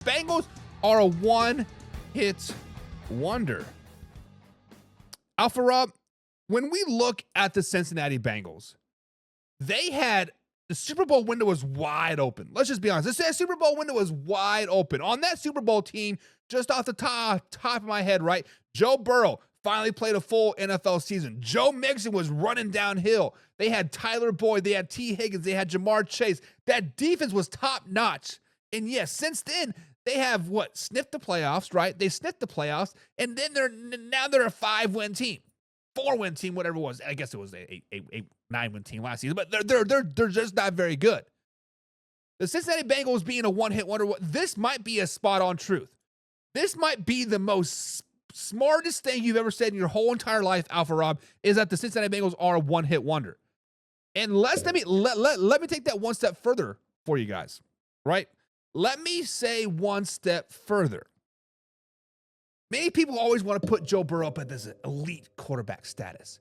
Bengals are a one-hit wonder. Alpha Rob, when we look at the Cincinnati Bengals, they had the Super Bowl window was wide open. Let's just be honest. This Super Bowl window was wide open. On that Super Bowl team, just off the top of my head, right? Joe Burrow finally played a full NFL season. Joe Mixon was running downhill. They had Tyler Boyd. They had T. Higgins. They had Jamar Chase. That defense was top-notch. And yes, since then, they have sniffed the playoffs, right? They sniffed the playoffs, and then they're a 5-win team. 4-win team, whatever it was. I guess it was a 9-win team last season, but they're just not very good. The Cincinnati Bengals being a one-hit wonder, this might be a spot-on truth. This might be the most smartest thing you've ever said in your whole entire life, Alpha Rob, is that the Cincinnati Bengals are a one-hit wonder. And let me take that one step further for you guys, right? Let me say one step further. Many people always want to put Joe Burrow up at this elite quarterback status.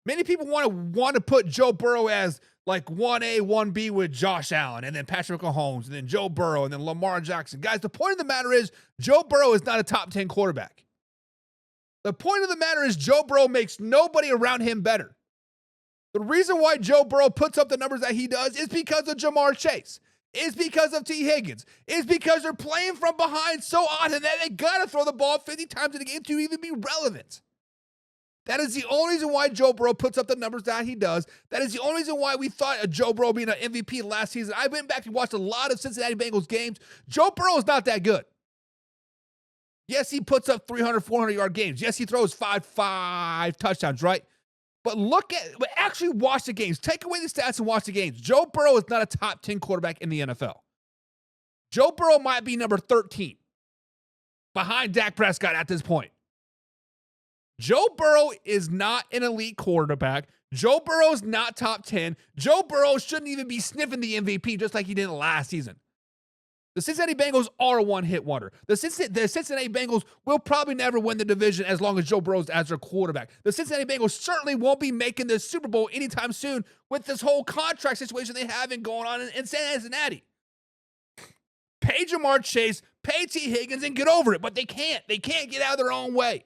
Many people want to put Joe Burrow as like 1A, 1B with Josh Allen, and then Patrick Mahomes, and then Joe Burrow, and then Lamar Jackson. Guys, the point of the matter is Joe Burrow is not a top 10 quarterback. The point of the matter is Joe Burrow makes nobody around him better. The reason why Joe Burrow puts up the numbers that he does is because of Jamar Chase. It's because of T. Higgins. It's because they're playing from behind so often that they got to throw the ball 50 times in a game to even be relevant. That is the only reason why Joe Burrow puts up the numbers that he does. That is the only reason why we thought of Joe Burrow being an MVP last season. I went back and watched a lot of Cincinnati Bengals games. Joe Burrow is not that good. Yes, he puts up 300, 400-yard games. Yes, he throws five touchdowns, right? But actually watch the games. Take away the stats and watch the games. Joe Burrow is not a top 10 quarterback in the NFL. Joe Burrow might be number 13 behind Dak Prescott at this point. Joe Burrow is not an elite quarterback. Joe Burrow is not top 10. Joe Burrow shouldn't even be sniffing the MVP just like he did last season. The Cincinnati Bengals are a one-hit wonder. The Cincinnati Bengals will probably never win the division as long as Joe Burrow is as their quarterback. The Cincinnati Bengals certainly won't be making the Super Bowl anytime soon with this whole contract situation they have going on in Cincinnati. Pay Jamar Chase, pay T. Higgins, and get over it, but they can't. They can't get out of their own way.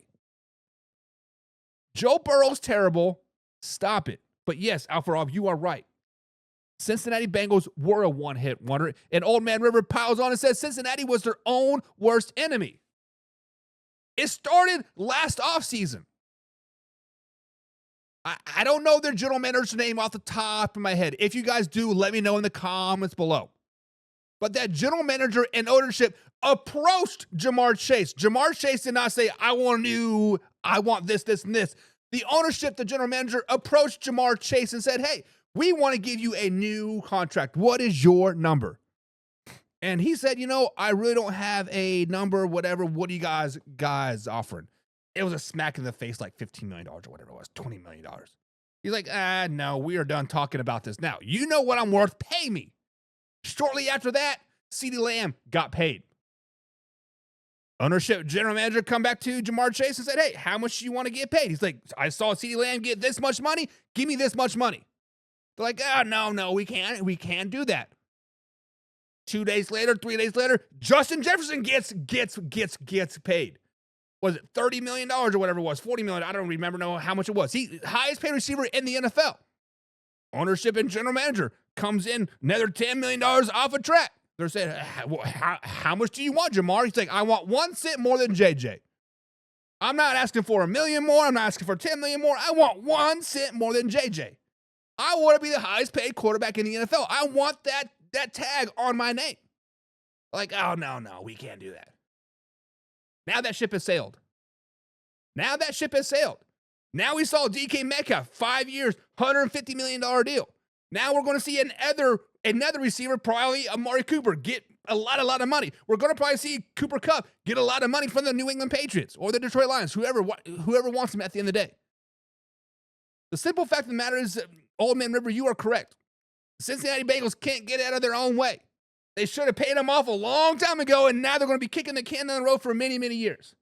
Joe Burrow's terrible. Stop it. But yes, Alpha Rob, you are right. Cincinnati Bengals were a one-hit wonder, and Old Man River piles on and says Cincinnati was their own worst enemy. It started last offseason. I don't know their general manager's name off the top of my head. If you guys do, let me know in the comments below. But that general manager and ownership approached Jamar Chase. Jamar Chase did not say, I want this, and this. The ownership, the general manager, approached Jamar Chase and said, hey, we want to give you a new contract. What is your number? And he said, I really don't have a number, whatever. What are you guys offering? It was a smack in the face, like $15 million or whatever it was, $20 million. He's like, no, we are done talking about this now. You know what I'm worth. Pay me. Shortly after that, CeeDee Lamb got paid. Ownership general manager come back to Jamar Chase and said, hey, how much do you want to get paid? He's like, I saw CeeDee Lamb get this much money. Give me this much money. They're like, no, we can't do that. 2 days later, 3 days later, Justin Jefferson gets paid. Was it $30 million or whatever it was? $40 million. I don't know how much it was. He highest paid receiver in the NFL. Ownership and general manager comes in another $10 million off a track. They're saying, how much do you want, Jamar? He's like, I want 1 cent more than JJ. I'm not asking for $1 million more. I'm not asking for $10 million more. I want 1 cent more than JJ. I want to be the highest paid quarterback in the NFL. I want that tag on my name. Like, no, we can't do that. Now that ship has sailed. Now we saw DK Metcalf, 5 years, $150 million deal. Now we're going to see another receiver, probably Amari Cooper, get a lot of money. We're going to probably see Cooper Kupp get a lot of money from the New England Patriots or the Detroit Lions, whoever wants him at the end of the day. The simple fact of the matter is, Old Man River, you are correct. The Cincinnati Bengals can't get out of their own way. They should have paid them off a long time ago, and now they're going to be kicking the can down the road for many, many years.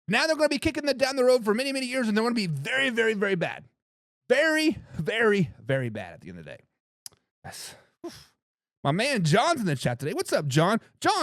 Now they're going to be kicking down the road for many, many years, and they're going to be very, very, very bad. Very, very, very bad at the end of the day. Yes. My man John's in the chat today. What's up, John? John,